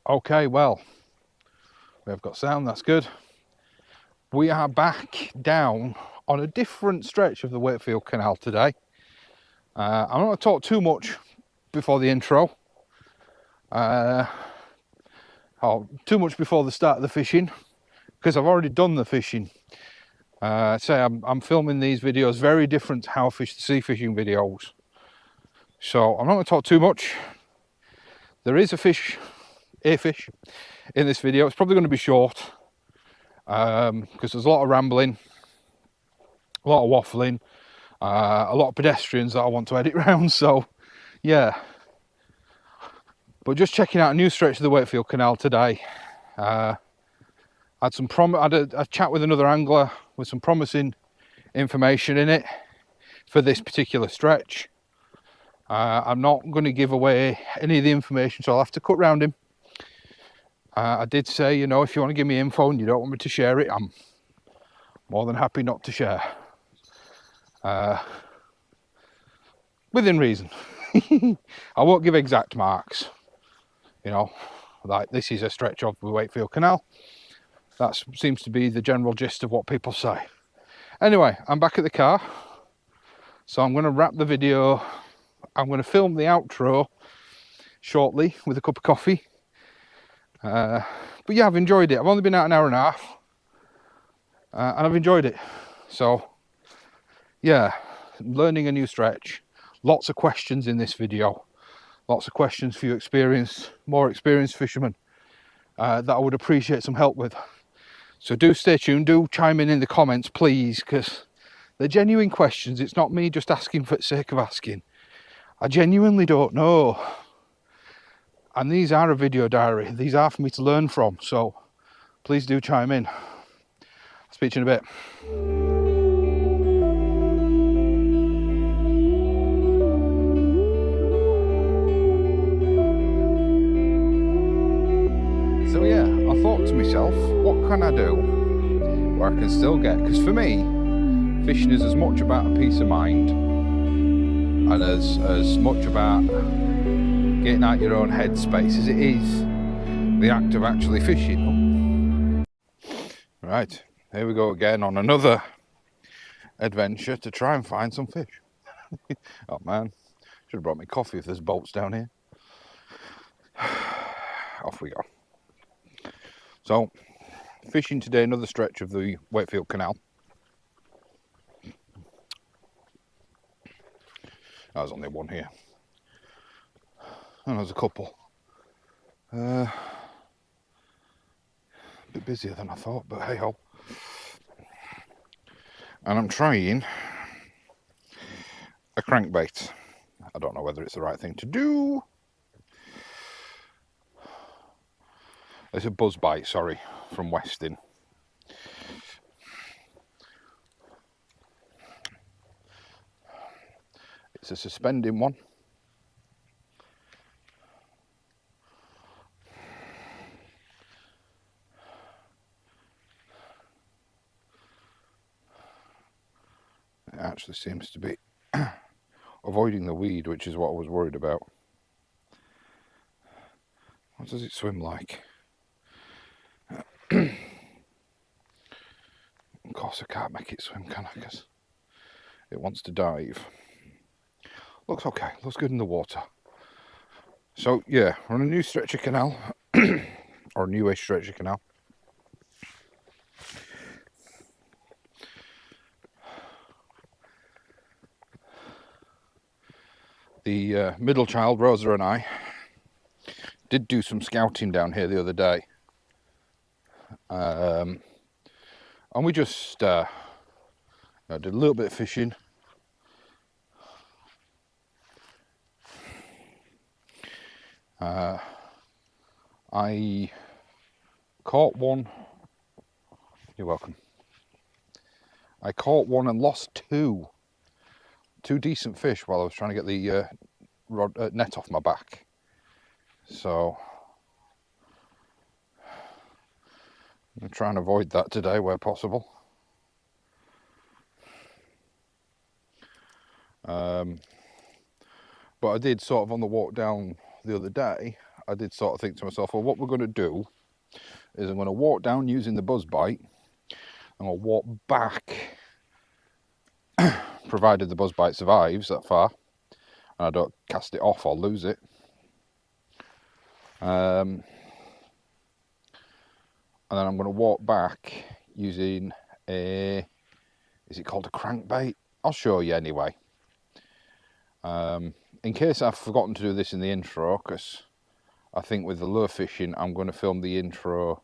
Okay, well, we have got sound, that's good. We are back down on a different stretch of the Wakefield Canal today. I'm not going to talk too much before the intro, or too much before the start of the fishing, because I've already done the fishing. I'm filming these videos very different to how I fish the sea fishing videos. So I'm not going to talk too much. There is a fish in this video. It's probably going to be short because there's a lot of rambling, a lot of waffling, a lot of pedestrians that I want to edit round. So yeah, but just checking out a new stretch of the Wakefield Canal today. I had a chat with another angler with some promising information in it for this particular stretch. I'm not going to give away any of the information, so I'll have to cut round him. I did say, you know, if you want to give me info and you don't want me to share it, I'm more than happy not to share. Within reason. I won't give exact marks. You know, like this is a stretch of the Wakefield Canal. That seems to be the general gist of what people say. Anyway, I'm back at the car. So I'm going to wrap the video. I'm going to film the outro shortly with a cup of coffee. But yeah, I've enjoyed it. I've only been out an hour and a half. And I've enjoyed it. So yeah, learning a new stretch. Lots of questions in this video. Lots of questions for you more experienced fishermen that I would appreciate some help with. So do stay tuned, do chime in the comments please, because they're genuine questions. It's not me just asking for the sake of asking. I genuinely don't know. And these are a video diary. These are for me to learn from. So please do chime in. I'll speak to you in a bit. So yeah, I thought to myself, what can I do where I can still get, because for me, fishing is as much about a peace of mind and as much about getting out your own headspace as it is the act of actually fishing. Right, here we go again on another adventure to try and find some fish. Oh man, should have brought me coffee if there's boats down here. Off we go. So, fishing today, another stretch of the Wakefield Canal. There's only one here. And there's a couple. A bit busier than I thought, but hey ho. And I'm trying a crankbait. I don't know whether it's the right thing to do. It's a buzz bite, sorry, from Westin. It's a suspending one. It actually seems to be avoiding the weed, which is what I was worried about. What does it swim like? Of course I can't make it swim, can I? Because it wants to dive. Looks okay, looks good in the water. So yeah, we're on a new stretch of canal, or a newish stretch of canal. The middle child, Rosa, and I did do some scouting down here the other day. And we just did a little bit of fishing. I caught one. You're welcome. I caught one and lost two decent fish while I was trying to get the net off my back. So I'm trying to avoid that today where possible. But I did sort of on the walk down the other day, I did sort of think to myself, well, what we're going to do is I'm going to walk down using the buzz bite, and I'll walk back, provided the buzz bite survives that far, and I don't cast it off or lose it. And then I'm going to walk back using a, is it called a crankbait? I'll show you anyway. In case I've forgotten to do this in the intro, because I think with the lure fishing, I'm going to film the intro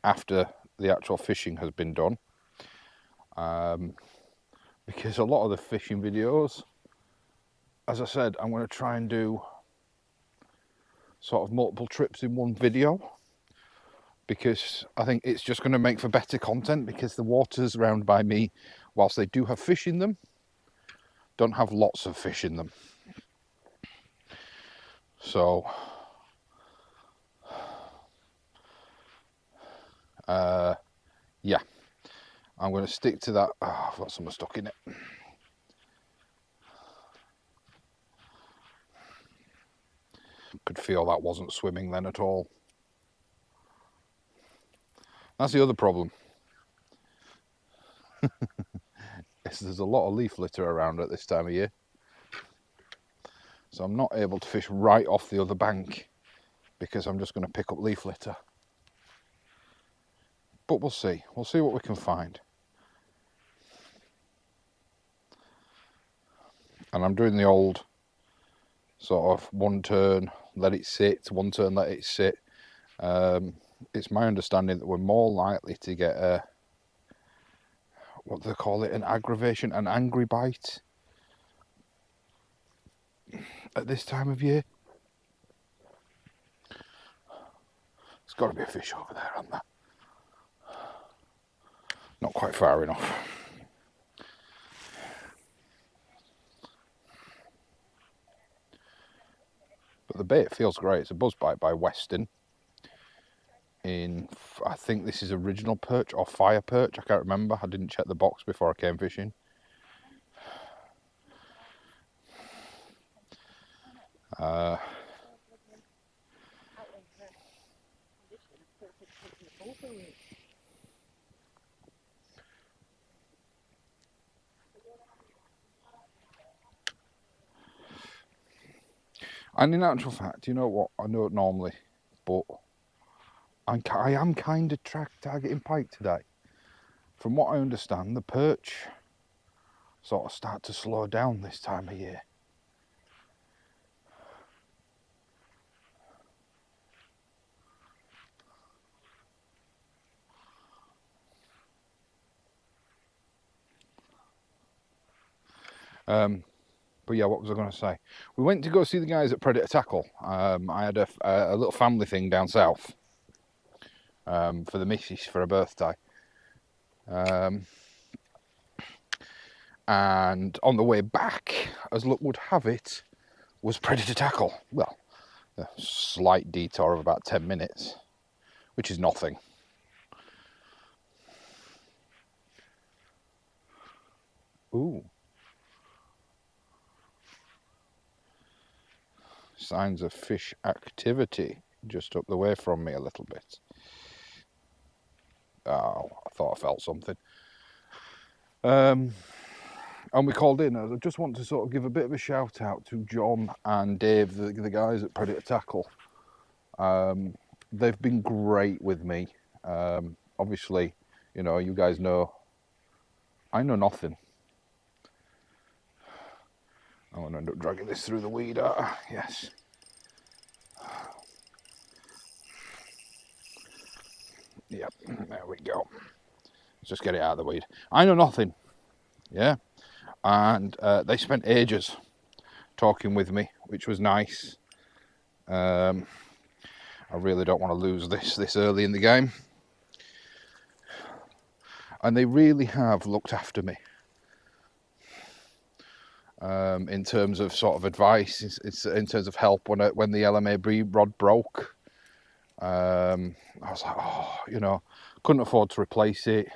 after the actual fishing has been done. Because a lot of the fishing videos, as I said, I'm going to try and do sort of multiple trips in one video, because I think it's just going to make for better content, because the waters around by me, whilst they do have fish in them, don't have lots of fish in them. So yeah, I'm going to stick to that. Oh, I've got something stuck in it. Could feel that wasn't swimming then at all. That's the other problem. There's a lot of leaf litter around at this time of year, so I'm not able to fish right off the other bank because I'm just going to pick up leaf litter. But we'll see what we can find. And I'm doing the old sort of one turn, let it sit, one turn, let it sit. It's my understanding that we're more likely to get a, what do they call it, an angry bite at this time of year. There's got to be a fish over there, hasn't there? Not quite far enough. But the bait feels great. It's a buzz bite by Weston. I think this is original perch or fire perch. I can't remember. I didn't check the box before I came fishing. And in actual fact, you know what? I know it normally, but I am kind of targeting pike today. From what I understand, the perch sort of start to slow down this time of year. But yeah, what was I going to say? We went to go see the guys at Predator Tackle. I had a little family thing down south for the missus for her birthday. And on the way back, as luck would have it, was Predator Tackle. Well, a slight detour of about 10 minutes, which is nothing. Ooh. Signs of fish activity just up the way from me a little bit. Oh, I thought I felt something. And we called in. I just want to sort of give a bit of a shout out to John and Dave, the guys at Predator Tackle. They've been great with me. Obviously, you know, you guys know, I know nothing. I'm going to end up dragging this through the weed. Yes. Yep, there we go. Let's just get it out of the weed. I know nothing. Yeah. And they spent ages talking with me, which was nice. I really don't want to lose this early in the game. And they really have looked after me. In terms of sort of advice, it's in terms of help when the LMA rod broke. I was like, oh, you know, couldn't afford to replace it.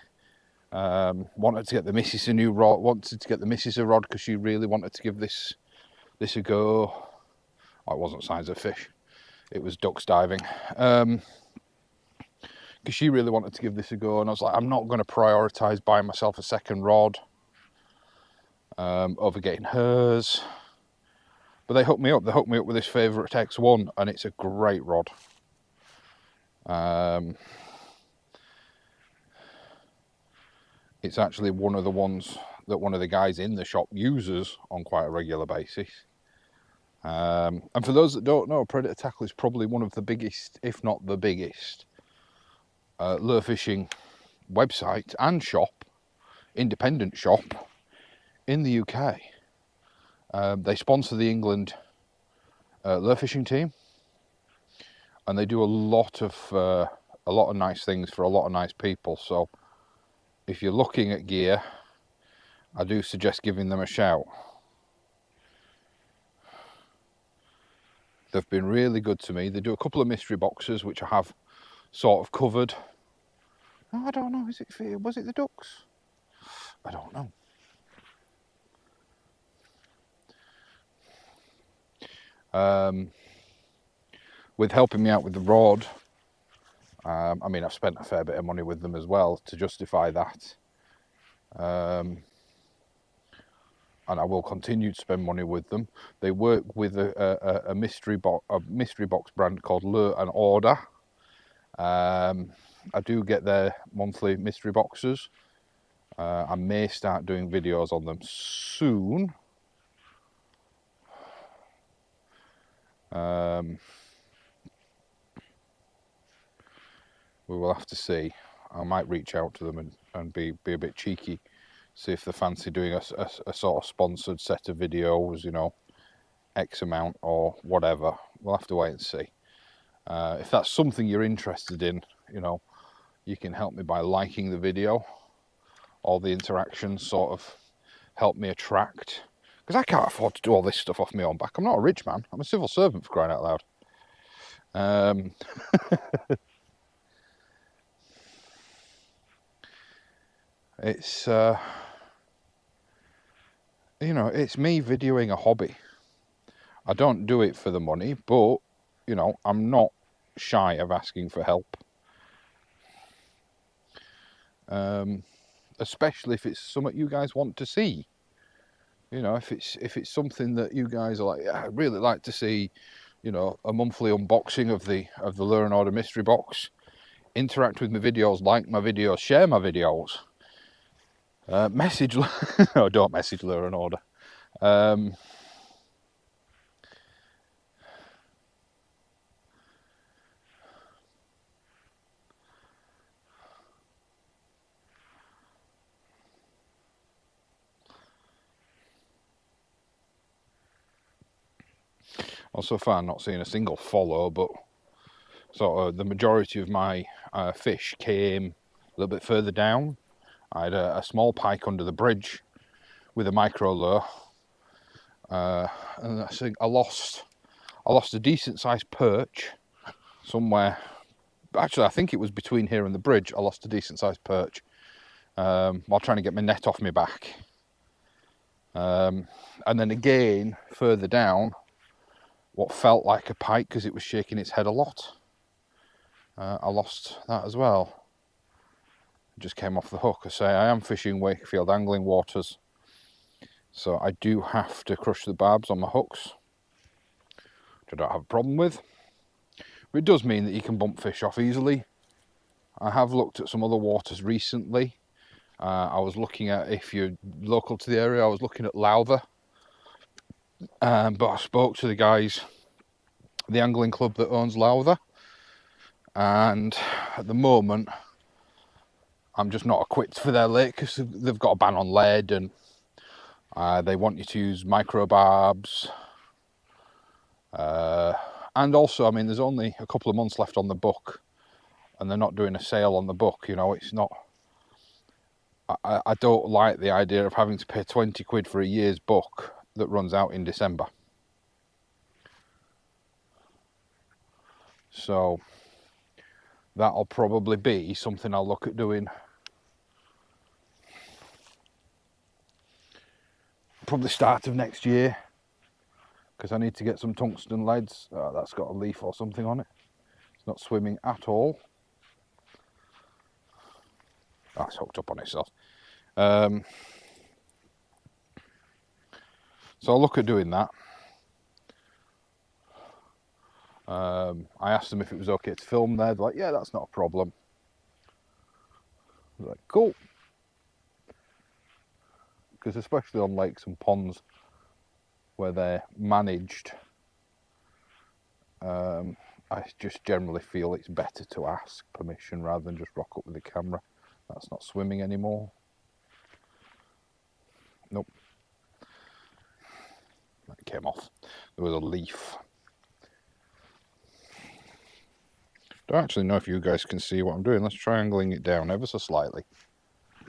Wanted to get the missus a new rod. Wanted to get the missus a rod because she really wanted to give this this a go. Oh, it wasn't signs of fish, it was ducks diving. Because she really wanted to give this a go, and I was like, I'm not going to prioritise buying myself a second rod over getting hers. But they hooked me up. They hooked me up with this Favourite X1, and it's a great rod. It's actually one of the ones that one of the guys in the shop uses on quite a regular basis. And for those that don't know, Predator Tackle is probably one of the biggest, if not the biggest, lure fishing website and shop, independent shop in the UK. They sponsor the England lure fishing team, and they do a lot of nice things for a lot of nice people. So if you're looking at gear, I do suggest giving them a shout. They've been really good to me. They do a couple of mystery boxes, which I have sort of covered. Oh, I don't know, was it the ducks? I don't know. With helping me out with the rod, I mean, I've spent a fair bit of money with them as well to justify that. And I will continue to spend money with them. They work with a mystery box brand called Lure and Order. I do get their monthly mystery boxes. I may start doing videos on them soon. We will have to see. I might reach out to them and be a bit cheeky, see if they fancy doing a sort of sponsored set of videos, you know, X amount or whatever. We'll have to wait and see. If that's something you're interested in, you know, you can help me by liking the video. All the interactions sort of help me attract, because I can't afford to do all this stuff off my own back. I'm not a rich man. I'm a civil servant, for crying out loud. It's you know, it's me videoing a hobby. I don't do it for the money, but you know, I'm not shy of asking for help. Especially if it's something you guys want to see. You know, if it's something that you guys are like, yeah, I'd really like to see, you know, a monthly unboxing of the Lure and Order mystery box. Interact with my videos, like my videos, share my videos. Message, no, don't message Lure and Order. Well, so far, not seeing a single follow, but sort of the majority of my fish came a little bit further down. I had a small pike under the bridge with a micro lure, and I think I lost a decent sized perch somewhere. Actually, I think it was between here and the bridge. I lost a decent sized perch while trying to get my net off my back. And then again, further down, what felt like a pike because it was shaking its head a lot. I lost that as well. It just came off the hook. I say I am fishing Wakefield angling waters, so I do have to crush the barbs on my hooks, which I don't have a problem with. But it does mean that you can bump fish off easily. I have looked at some other waters recently. I was looking at, if you're local to the area, I was looking at Lowther. But I spoke to the guys, the angling club that owns Lowther, and at the moment I'm just not equipped for their lake because they've got a ban on lead, and they want you to use micro barbs. And also, I mean, there's only a couple of months left on the book, and they're not doing a sale on the book. You know, it's not. I don't like the idea of having to pay 20 quid for a year's book that runs out in December. So that'll probably be something I'll look at doing. Probably start of next year. because I need to get some tungsten leads. That's got a leaf or something on it. It's not swimming at all. That's hooked up on itself. So I'll look at doing that. I asked them if it was okay to film there. They're like, yeah, that's not a problem. I was like, cool. Because especially on lakes and ponds where they're managed, I just generally feel it's better to ask permission rather than just rock up with the camera. That's not swimming anymore. Nope. That came off. There was a leaf. Don't actually know if you guys can see what I'm doing. Let's try angling it down ever so slightly.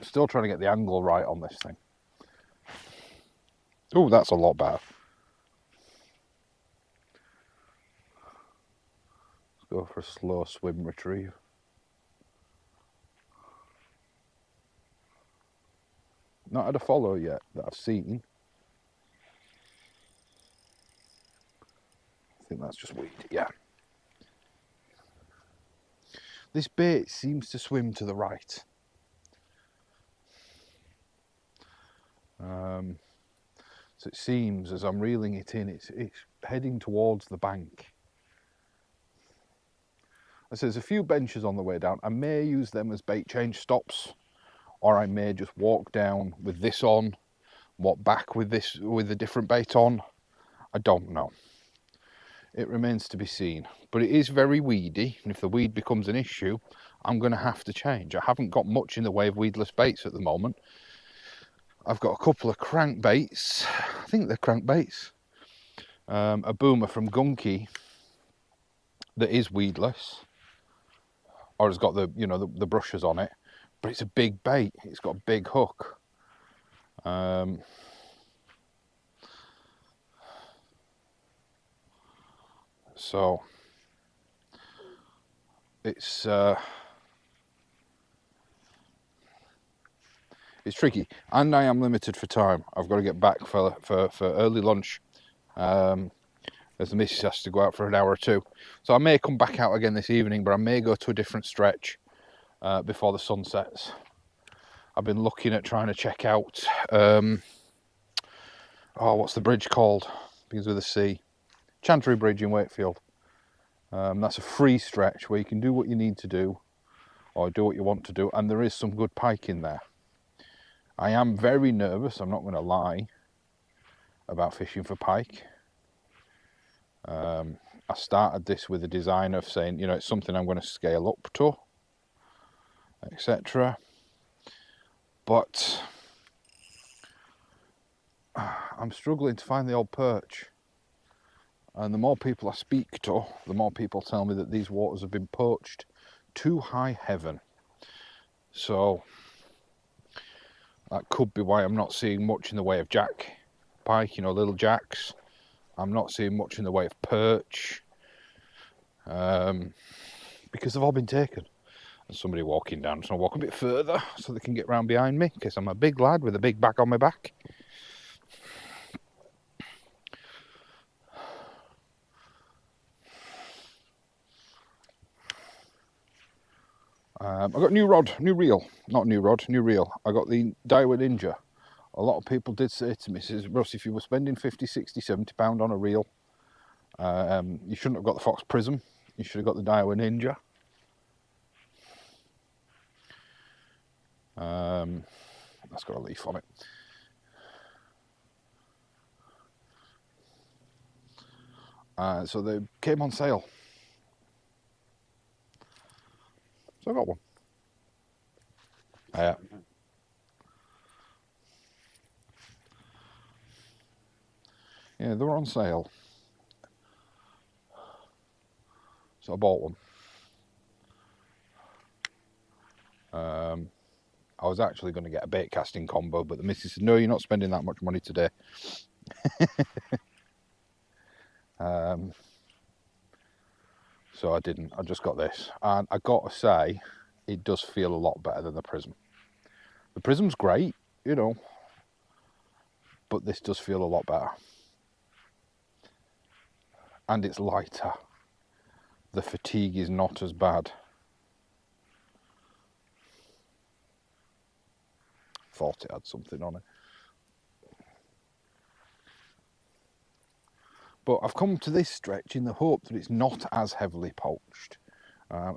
Still trying to get the angle right on this thing. Oh, that's a lot better. Let's go for a slow swim retrieve. Not had a follow yet that I've seen. I think that's just weed, yeah. This bait seems to swim to the right. So it seems as I'm reeling it in, it's heading towards the bank. So there's a few benches on the way down. I may use them as bait change stops, or I may just walk down with this on, walk back with this with a different bait on. I don't know. It remains to be seen. But it is very weedy, and if the weed becomes an issue, I'm going to have to change. I haven't got much in the way of weedless baits at the moment. I've got a couple of crankbaits. I think they're crankbaits. A boomer from Gunky that is weedless, or has got the, you know, the brushes on it, but it's a big bait. It's got a big hook. So it's tricky, and I am limited for time. I've got to get back for early lunch, as the missus has to go out for an hour or two. So I may come back out again this evening, but I may go to a different stretch before the sun sets. I've been looking at trying to check out, what's the bridge called? Begins with a C. Chantry Bridge in Wakefield. That's a free stretch where you can do what you need to do, or do what you want to do, and there is some good pike in there. I am very nervous, I'm not going to lie, about fishing for pike. I started this with a design of saying, you know, it's something I'm going to scale up to, etc. But I'm struggling to find the old perch. And the more people I speak to, the more people tell me that these waters have been poached to high heaven. So that could be why I'm not seeing much in the way of jack pike, you know, little jacks. I'm not seeing much in the way of perch, because they've all been taken. There's somebody walking down, so I'll walk a bit further so they can get round behind me, because I'm a big lad with a big bag on my back. I got new rod, new reel, not new rod, new reel. I got the Daiwa Ninja. A lot of people did say to me, says, Russ, if you were spending 50, 60, 70 pound on a reel, you shouldn't have got the Fox Prism. You should have got the Daiwa Ninja. That's got a leaf on it. So they came on sale. So I got one. Yeah, they were on sale. So I bought one. I was actually going to get a bait casting combo, but the missus said, no, you're not spending that much money today. So I didn't. I just got this. And I got to say, it does feel a lot better than the Prism. The Prism's great, you know, but this does feel a lot better. and it's lighter. The fatigue is not as bad. Thought it had something on it. But I've come to this stretch in the hope that it's not as heavily poached.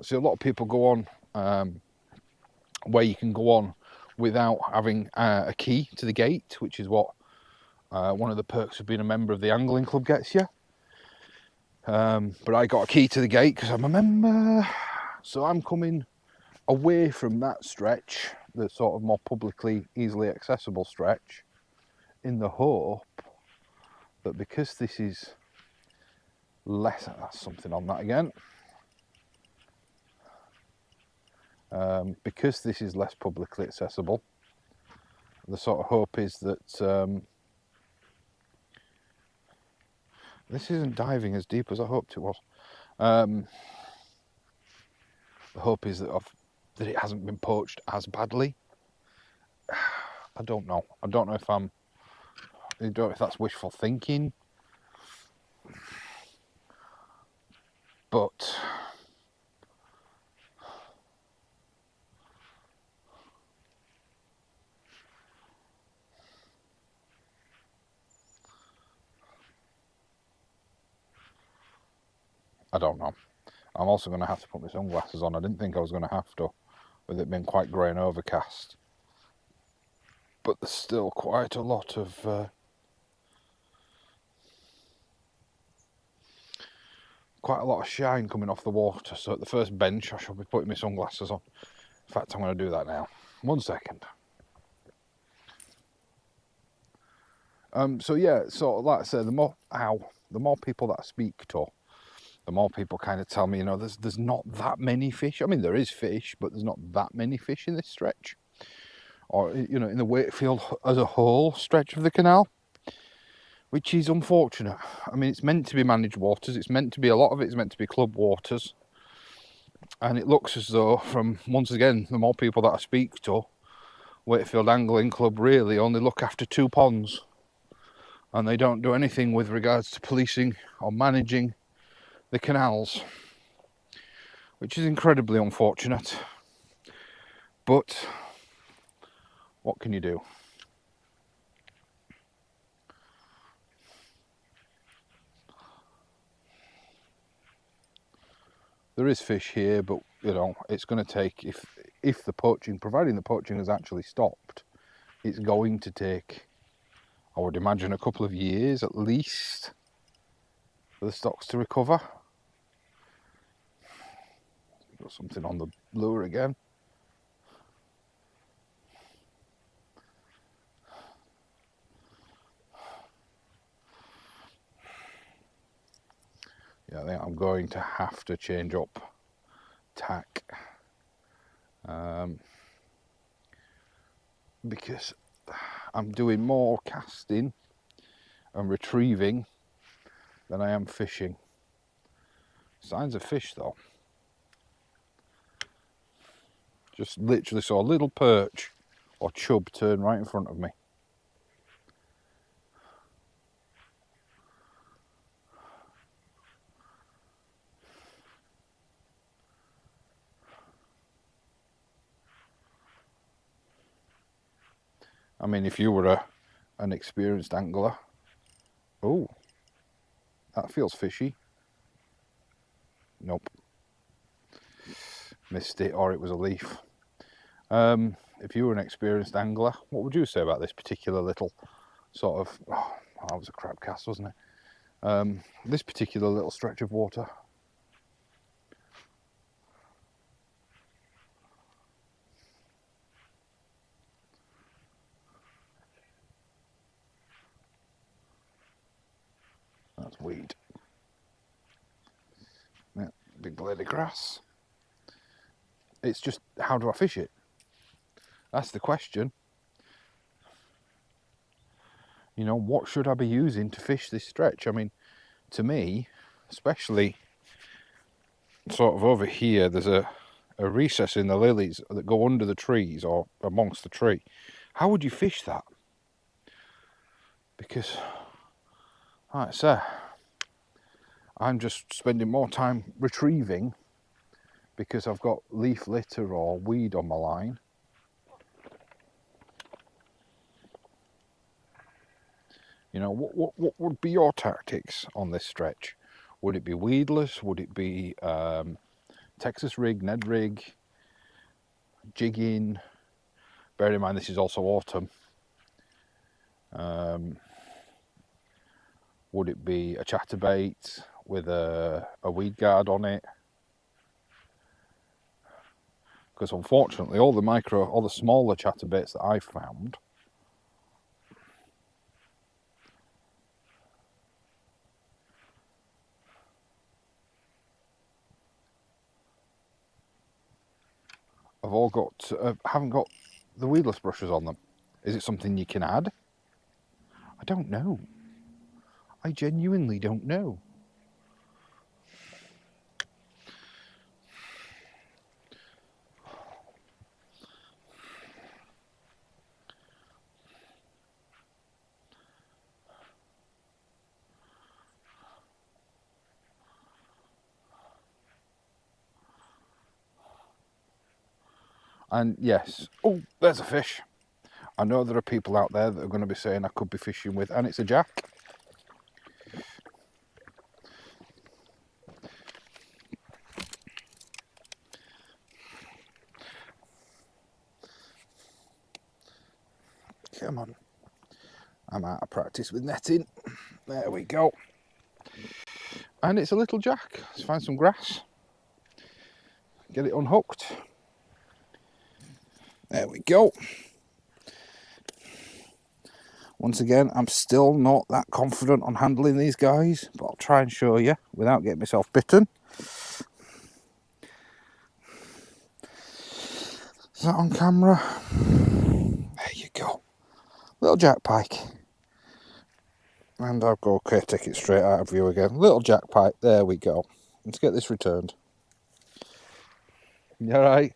So a lot of people go on where you can go on without having a key to the gate, which is what one of the perks of being a member of the angling club gets you. But I got a key to the gate because I'm a member. So I'm coming away from that stretch, the sort of more publicly easily accessible stretch, in the hope that because this is less, that's something on that again, because this is less publicly accessible, the sort of hope is that this isn't diving as deep as I hoped it was. The hope is that that it hasn't been poached as badly. I don't know. I don't know if that's wishful thinking, but I don't know. I'm also going to have to put my sunglasses on. I didn't think I was going to have to, with it being quite grey and overcast. But there's still quite a lot of shine coming off the water. So at the first bench, I shall be putting my sunglasses on. In fact, I'm going to do that now. 1 second. So yeah, so like I said, the more people that I speak to, the more people kind of tell me, you know, there's not that many fish. I mean, there is fish, but there's not that many fish in this stretch. Or, you know, in the Wakefield as a whole stretch of the canal, which is unfortunate. I mean, it's meant to be managed waters. It's meant to be, a lot of it is meant to be club waters. And it looks as though, from, once again, the more people that I speak to, Wakefield Angling Club really only look after 2 ponds. And they don't do anything with regards to policing or managing the canals, which is incredibly unfortunate. But what can you do? There is fish here, but you know, it's going to take, if the poaching, providing the poaching has actually stopped, it's going to take, I would imagine, a couple of years at least for the stocks to recover. Got something on the lure again. Yeah, I think I'm going to have to change up tack because I'm doing more casting and retrieving than I am fishing. Signs of fish though. Just literally saw a little perch or chub turn right in front of me. I mean, if you were an experienced angler, oh, that feels fishy. Nope. Missed it, or it was a leaf. If you were an experienced angler, what would you say about this particular little sort of, oh, that was a crab cast, wasn't it? This particular little stretch of water. That's weed. Yeah, big blade of grass. It's just, how do I fish it? That's the question. You know, what should I be using to fish this stretch? I mean, to me, especially sort of over here, there's a recess in the lilies that go under the trees or amongst the tree. How would you fish that? Because, like I say, I'm just spending more time retrieving because I've got leaf litter or weed on my line. You know, what would be your tactics on this stretch? Would it be weedless? Would it be Texas rig, Ned rig, jigging? Bear in mind this is also autumn. Would it be a chatterbait with a weed guard on it? Because unfortunately all the smaller chatterbaits that I've found have all got haven't got the weedless brushes on them. Is it something you can add? I don't know. I genuinely don't know. And yes, oh, there's a fish. I know there are people out there that are going to be saying I could be fishing with, and it's a jack. Come on. I'm out of practice with netting. There we go. And it's a little jack. Let's find some grass. Get it unhooked. There we go. Once again, I'm still not that confident on handling these guys, but I'll try and show you without getting myself bitten. Is that on camera? There you go. Little jack pike. And I'll go, okay, take it straight out of view again. Little jack pike, there we go. Let's get this returned. You alright?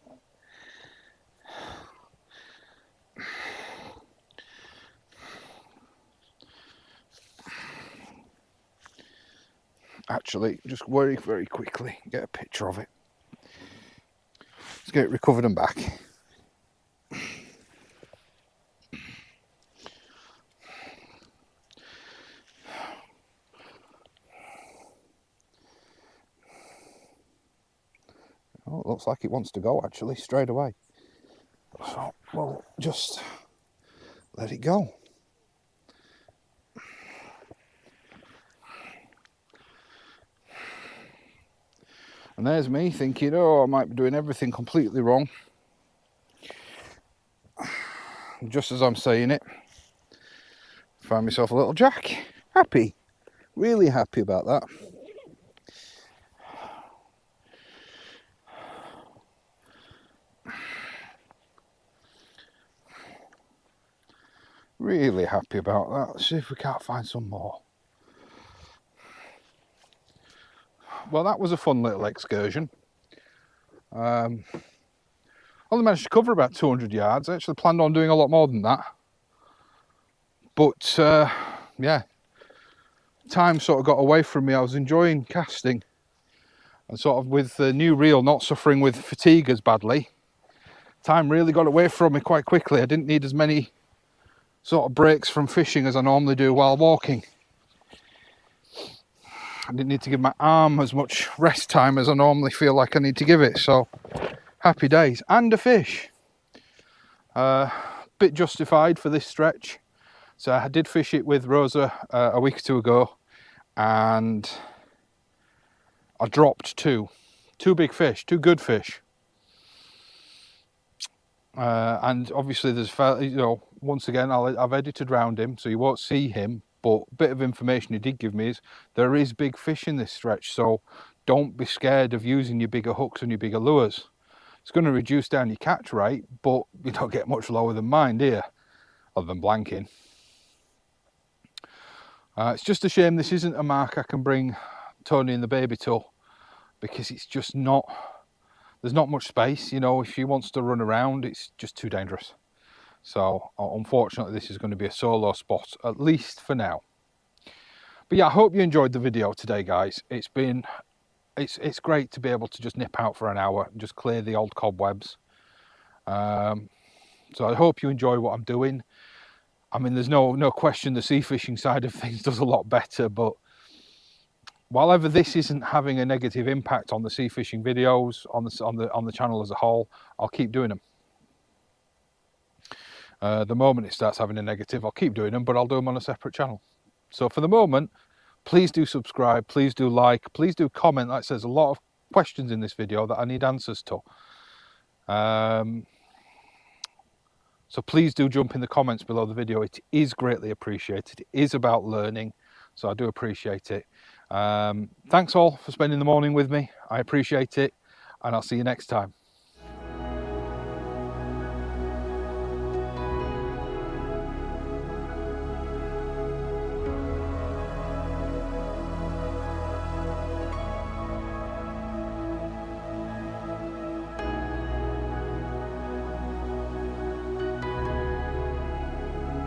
Actually, just very quickly, get a picture of it. Let's get it recovered and back. Oh, it looks like it wants to go actually, straight away. So we'll just let it go. And there's me thinking, oh, I might be doing everything completely wrong. Just as I'm saying it, find myself a little jack. Happy, really happy about that. Really happy about that. Let's see if we can't find some more. Well, that was a fun little excursion. Only managed to cover about 200 yards. I actually planned on doing a lot more than that. But, yeah, time sort of got away from me. I was enjoying casting. And sort of with the new reel not suffering with fatigue as badly, time really got away from me quite quickly. I didn't need as many sort of breaks from fishing as I normally do while walking. I didn't need to give my arm as much rest time as I normally feel like I need to give it. So happy days. And a fish. Bit justified for this stretch. So I did fish it with Rosa a week or two ago, and I dropped two big fish, two good fish. And obviously there's, you know, once again, I've edited around him, so you won't see him, but a bit of information he did give me is there is big fish in this stretch, so don't be scared of using your bigger hooks and your bigger lures. It's going to reduce down your catch rate, but you don't get much lower than mine, do you? Other than blanking. It's just a shame this isn't a mark I can bring Tony and the baby to, because it's just not, there's not much space, you know. If she wants to run around, it's just too dangerous. So unfortunately this is going to be a solo spot, at least for now. But yeah, I hope you enjoyed the video today, guys. It's great to be able to just nip out for an hour and just clear the old cobwebs. So I hope you enjoy what I'm doing. I mean, there's no question the sea fishing side of things does a lot better, but while ever this isn't having a negative impact on the sea fishing videos on the channel as a whole, I'll keep doing them. The moment it starts having a negative, I'll keep doing them, but I'll do them on a separate channel. So for the moment, please do subscribe, please do like, please do comment. Like I said, there's a lot of questions in this video that I need answers to. So please do jump in the comments below the video. It is greatly appreciated. It is about learning, so I do appreciate it. Thanks all for spending the morning with me. I appreciate it, and I'll see you next time.